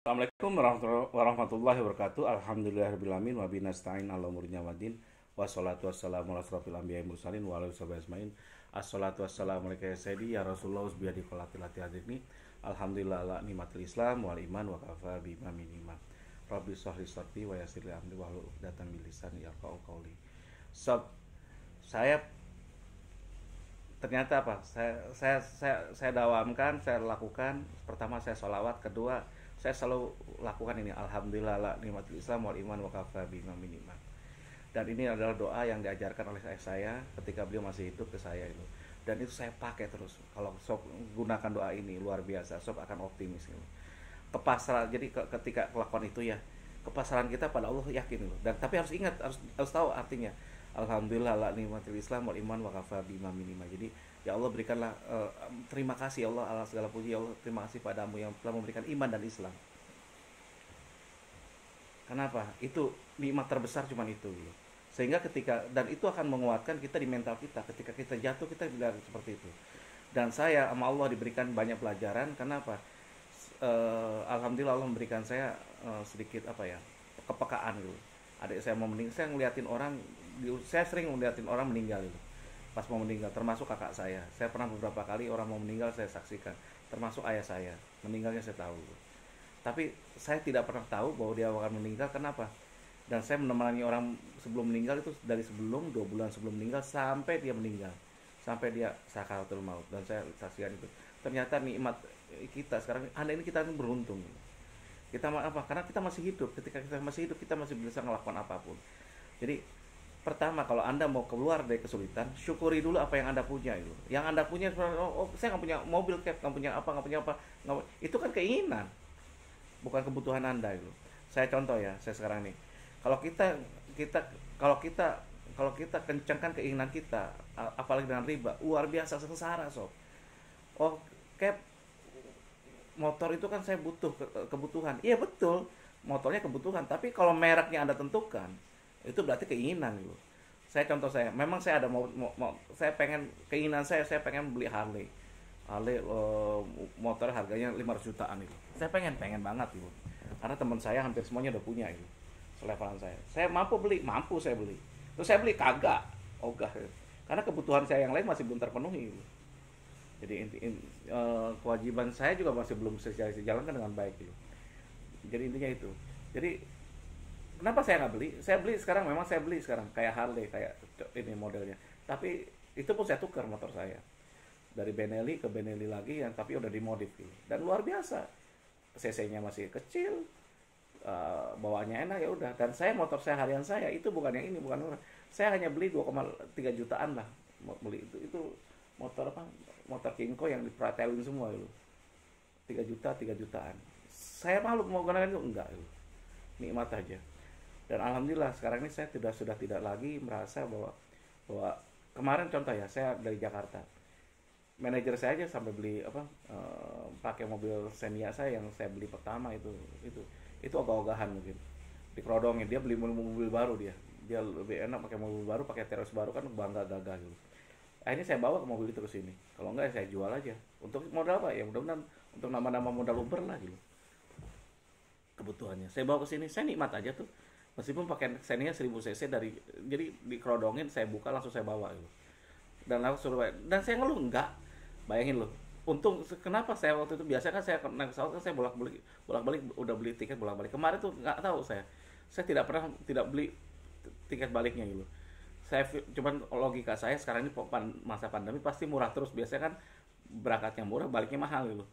Assalamualaikum warahmatullahi wabarakatuh. Alhamdulillahirrahmanirrahim. Wa binasta'in ala umuri nyawadin. Wassalatu wassalamu ala asrofil anbiya'i mursalin wa ala alihi ajmain. Assalatu wassalamu alaika ya sayyidi ya Rasulullah usbiyadi qolatil hati hadikni. Alhamdulillah ala nikmatil Islam wal iman wa kafa bima min iman. Rabbi shrahli sadri wa yassir li amri wahlul 'uqdatam min lisani yafqahu qawli. Sob, saya ternyata apa? Saya dawamkan, saya lakukan. Pertama saya sholawat, kedua saya selalu lakukan ini, alhamdulillah la nikmatul Islam wal iman wa kafa bima min iman. Dan ini adalah doa yang diajarkan oleh saya ketika beliau masih hidup ke saya itu. Dan itu saya pakai terus. Kalau sob gunakan doa ini luar biasa, sob akan optimis gitu. Kepasrahan. Jadi ketika melakukan itu ya, kepasrahan kita pada Allah yakin loh. Dan tapi harus ingat, harus tahu artinya. Alhamdulillah la nikmatul Islam wal iman wa kafa bima min iman. Jadi ya Allah berikanlah terima kasih ya Allah atas segala puji ya Allah, terima kasih padamu yang telah memberikan iman dan Islam. Kenapa? Itu nikmat terbesar cuman itu gitu. Sehingga ketika dan itu akan menguatkan kita di mental kita. Ketika kita jatuh kita bilang seperti itu. Dan saya sama Allah diberikan banyak pelajaran. Kenapa? Alhamdulillah Allah memberikan saya sedikit apa ya, kepekaan gitu. Adik saya mau meninggal, saya ngeliatin orang, saya sering ngeliatin orang meninggal gitu. Pas mau meninggal, termasuk kakak saya pernah beberapa kali orang mau meninggal saya saksikan, termasuk ayah saya meninggalnya saya tahu, tapi saya tidak pernah tahu bahwa dia akan meninggal. Kenapa? Dan saya menemani orang sebelum meninggal itu dari sebelum 2 bulan sebelum meninggal sampai dia meninggal, sampai dia sakaratul maut, dan saya saksikan itu. Ternyata nikmat kita sekarang, anda ini kita beruntung. Kita apa? Karena kita masih hidup. Ketika kita masih hidup, kita masih bisa melakukan apapun. Jadi pertama, kalau anda mau keluar dari kesulitan, syukuri dulu apa yang anda punya itu. Yang anda punya, saya nggak punya mobil cap, nggak punya apa, itu kan keinginan, bukan kebutuhan anda itu. Saya contoh ya, saya sekarang nih, kalau kita kencangkan keinginan kita, apalagi dengan riba, luar biasa sengsara sob. Oh, cap motor itu kan saya butuh kebutuhan, iya betul, motornya kebutuhan, tapi kalau mereknya anda tentukan, itu berarti keinginan gitu. Memang saya ada saya pengen, keinginan saya pengen beli Harley. Motor harganya 500 jutaan itu. Saya pengen banget gitu. Karena teman saya hampir semuanya udah punya itu. Selevelan saya. Saya mampu saya beli. Terus saya beli kagak, ogah. Gitu. Karena kebutuhan saya yang lain masih belum terpenuhi gitu. Jadi kewajiban saya juga masih belum dijalankan dengan baik gitu. Jadi intinya itu. Jadi kenapa saya nggak beli? Saya beli sekarang kayak Harley, kayak ini modelnya. Tapi itu pun saya tukar motor saya dari Benelli ke Benelli lagi, yang tapi udah dimodif gitu. Dan luar biasa, cc-nya masih kecil, bawaannya enak ya udah. Dan motor saya harian saya itu bukan yang ini, bukan murah. Saya hanya beli 2,3 jutaan lah, beli itu motor apa? Motor Kingko yang dipretelin semua itu. 3 jutaan. Saya malu mau gunakan itu enggak itu. Nikmat aja. Dan alhamdulillah sekarang ini saya sudah tidak lagi merasa bahwa kemarin contoh ya, saya dari Jakarta, manajer saya aja sampai beli pakai mobil Xenia saya yang saya beli pertama itu ogah-ogahan mungkin dikerodongin, dia beli mobil baru, dia lebih enak pakai mobil baru, pakai terus baru kan, bangga gagah gitu. Akhirnya saya bawa ke mobil itu ke sini, kalau enggak saya jual aja. Untuk modal apa ya, mudah-mudahan untuk nama-nama modal Uber lah gitu kebutuhannya. Saya bawa ke sini, saya nikmat aja tuh. Meskipun pakai Xenia 1000 cc jadi dikerodongin, saya buka langsung saya bawa gitu. Dan langsung suruh, dan saya ngeluh enggak. Bayangin loh. Untung kenapa saya waktu itu, biasanya kan saya naik pesawat kan saya bolak-balik udah beli tiket bolak-balik. Kemarin tuh nggak tahu saya tidak beli tiket baliknya gitu. Saya cuman logika saya sekarang ini masa pandemi pasti murah terus, biasanya kan berangkatnya murah baliknya mahal gitu.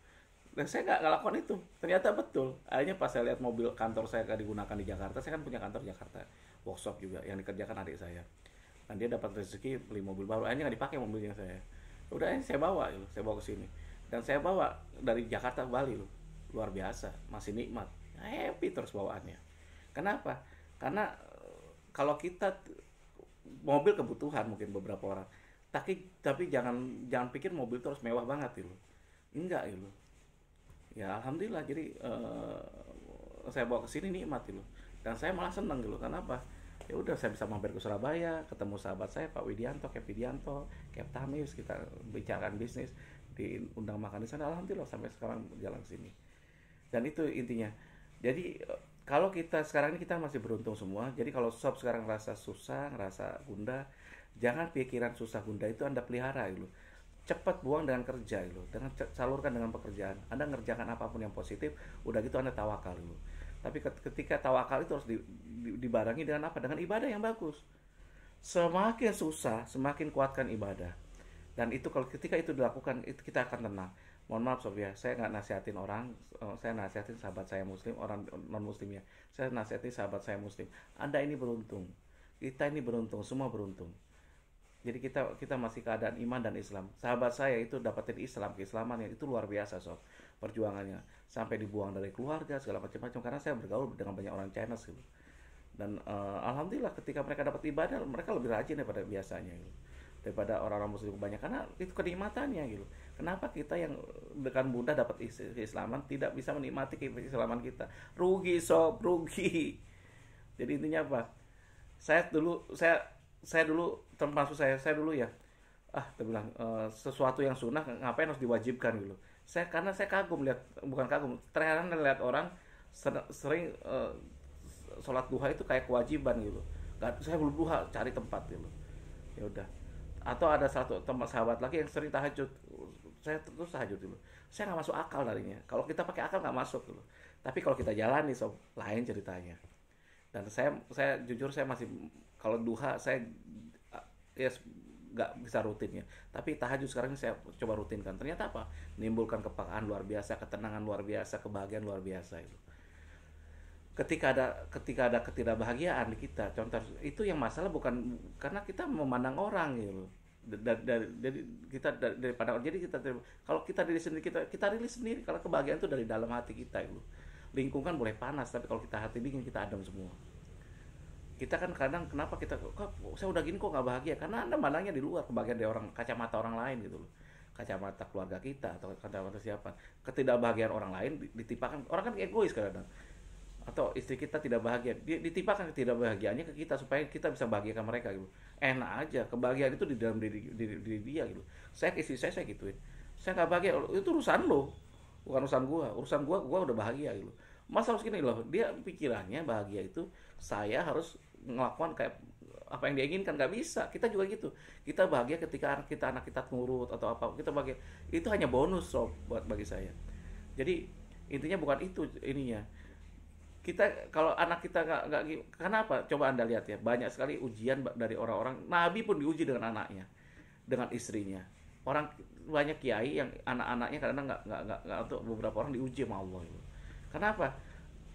Dan saya nggak lakukan itu, ternyata betul. Akhirnya pas saya lihat mobil kantor saya digunakan di Jakarta, saya kan punya kantor Jakarta, workshop juga yang dikerjakan adik saya, dan dia dapat rezeki beli mobil baru, akhirnya nggak dipakai mobilnya saya. Udah saya bawa gitu, saya bawa ke sini, dan saya bawa dari Jakarta ke Bali loh, luar biasa, masih nikmat, happy terus bawaannya. Kenapa? Karena kalau kita mobil kebutuhan mungkin beberapa orang, tapi jangan pikir mobil terus mewah banget gitu, enggak gitu. Ya alhamdulillah, jadi saya bawa ke sini nikmat gitu, dan saya malah seneng gitu. Kenapa? Ya udah, saya bisa mampir ke Surabaya, ketemu sahabat saya Pak Widianto, Cap Tamis, kita bicarakan bisnis, diundang makan di sana. Alhamdulillah sampai sekarang jalan sini. Dan itu intinya, Jadi kalau kita sekarang ini kita masih beruntung semua. Jadi kalau sob sekarang ngerasa susah, ngerasa gundah, jangan pikiran susah gundah itu Anda pelihara gitu. Cepat buang dengan kerja gitu. Dengan salurkan dengan pekerjaan. Anda ngerjakan apapun yang positif, udah gitu Anda tawakal gitu. Tapi ketika tawakal itu harus dibarengi dengan apa? Dengan ibadah yang bagus. Semakin susah, semakin kuatkan ibadah. Dan itu kalau ketika itu dilakukan, itu kita akan tenang. Mohon maaf sob ya, saya nggak nasihatin orang, saya nasihatin sahabat saya muslim, orang non muslim ya. Saya nasihatin sahabat saya muslim. Anda ini beruntung, kita ini beruntung, semua beruntung. Jadi kita masih keadaan iman dan Islam. Sahabat saya itu dapetin Islam, keislaman yang itu luar biasa sob, perjuangannya. Sampai dibuang dari keluarga segala macam-macam karena saya bergaul dengan banyak orang China gitu. Dan alhamdulillah ketika mereka dapat ibadah, mereka lebih rajin daripada biasanya gitu, daripada orang-orang muslim kebanyakan, karena itu kenikmatannya gitu. Kenapa kita yang dengan mudah dapat keislaman tidak bisa menikmati keislaman kita? Rugi sob, rugi. Jadi intinya apa? Saya dulu termasuk saya dulu ya, dia bilang sesuatu yang sunnah ngapain harus diwajibkan gitu. Karena saya kagum lihat, bukan kagum, terheran lihat orang sering sholat duha itu kayak kewajiban gitu. Saya belum duha, cari tempat gitu. Ya udah. Atau ada satu teman sahabat lagi yang sering tahajud, saya terus tahajud dulu, saya nggak masuk akal darinya. Kalau kita pakai akal nggak masuk dulu, tapi kalau kita jalani sob, lain ceritanya. Dan saya jujur saya masih, kalau duha saya ya nggak bisa rutinnya, tapi tahajud sekarang saya coba rutinkan. Ternyata apa? Menimbulkan kepekaan luar biasa, ketenangan luar biasa, kebahagiaan luar biasa itu. Ketika ada ketidakbahagiaan di kita, contoh itu yang masalah bukan karena kita memandang orang gitu. Dari kita daripada jadi kita, kalau kita diri sendiri, kita rilis sendiri. Kalau kebahagiaan itu dari dalam hati kita itu. Lingkungan boleh panas, tapi kalau kita hati dingin, kita adem semua. Kita kan kadang kenapa kita kok saya udah gini kok nggak bahagia, karena Anda mandangnya di luar, kebahagiaan dari orang, kacamata orang lain gitu loh, kacamata keluarga kita atau kacamata siapa. Ketidakbahagiaan orang lain ditimpakan, orang kan egois kadang, atau istri kita tidak bahagia, dia ditimpakan ketidakbahagiaannya ke kita supaya kita bisa bahagiakan mereka gitu. Enak aja, kebahagiaan itu di dalam diri dia gitu. Saya ke istri saya gituin, saya nggak bahagia, itu urusan lo, bukan urusan gua udah bahagia gitu. Masa harus gini loh, dia pikirannya bahagia itu saya harus ngelakukan kayak apa yang dia inginkan, nggak bisa. Kita juga gitu, kita bahagia ketika anak kita nurut atau apa, kita bahagia itu hanya bonus sob buat bagi saya. Jadi intinya bukan itu ininya. Kita kalau anak kita nggak, kenapa? Coba Anda lihat ya, banyak sekali ujian dari orang-orang. Nabi pun diuji dengan anaknya, dengan istrinya. Orang banyak kiai yang anak-anaknya kadang nggak, untuk beberapa orang diuji sama Allah itu. Kenapa?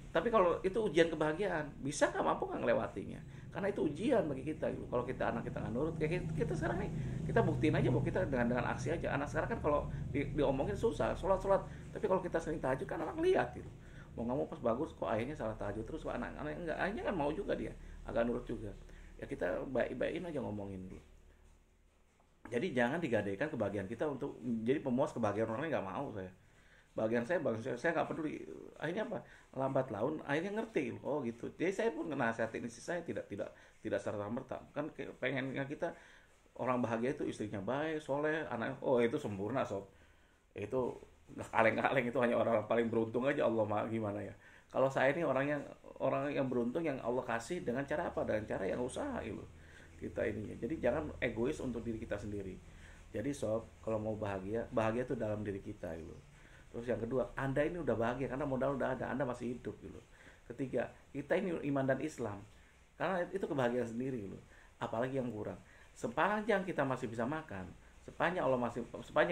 Tapi kalau itu ujian kebahagiaan, bisa nggak, mampu nggak ngelewatinya? Karena itu ujian bagi kita gitu. Kalau anak kita nggak nurut, kayak kita sekarang nih, kita buktiin aja bahwa kita dengan aksi aja. Anak sekarang kan kalau diomongin susah, sholat, tapi kalau kita sering tahajud kan anak lihat gitu. Mau nggak mau pas bagus kok ayahnya salah tahajud terus, kok anak-anak enggak, ayahnya kan mau juga, dia agak nurut juga. Ya kita baik-baikin aja ngomongin dulu. Jadi jangan digadaikan kebahagiaan kita untuk jadi pemuas kebahagiaan orang lain, nggak mau saya. Bagian saya nggak peduli. Akhirnya apa? Lambat laun akhirnya ngerti. Oh gitu. Jadi saya pun nasihatin istri saya tidak serta merta. Kan pengennya kita orang bahagia itu istrinya baik, soleh, anaknya. Oh itu sempurna sob. Itu kaleng-kaleng, itu hanya orang paling beruntung aja, Allah mah gimana ya. Kalau saya ini orang yang beruntung yang Allah kasih dengan cara apa? Dengan cara yang usaha itu kita ininya. Jadi jangan egois untuk diri kita sendiri. Jadi sob, kalau mau bahagia itu dalam diri kita itu. Terus yang kedua, Anda ini udah bahagia karena modal udah ada, Anda masih hidup gitu. Ketiga, kita ini iman dan Islam. Karena itu kebahagiaan sendiri gitu. Apalagi yang kurang. Sepanjang kita masih bisa makan, sepanjang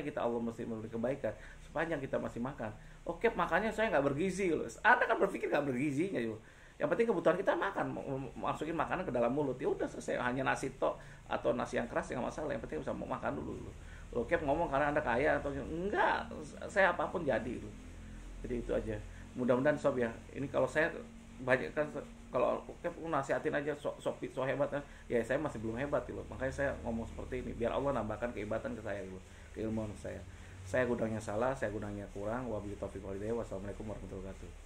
kita Allah masih memberi kebaikan, sepanjang kita masih makan. Oke, makannya saya nggak bergizi loh. Anda kan berpikir nggak bergizinya gitu. Yang penting kebutuhan kita makan, masukin makanan ke dalam mulut. Ya udah selesai, hanya nasi tok atau nasi yang keras yang masalah. Yang penting bisa mau makan dulu. Oke, ngomong karena Anda kaya atau enggak, saya apapun jadi itu. Jadi itu aja. Mudah-mudahan sob ya. Ini kalau saya banyak kan, kalau oke nasihatin aja so hebat kan. Ya saya masih belum hebat gitu. Makanya saya ngomong seperti ini biar Allah nambahkan kehebatan ke saya gitu, keilmuan saya. Saya gudangnya salah, saya gudangnya kurang. Wabillahi taufiq wal hidayah. Wassalamualaikum warahmatullahi wabarakatuh.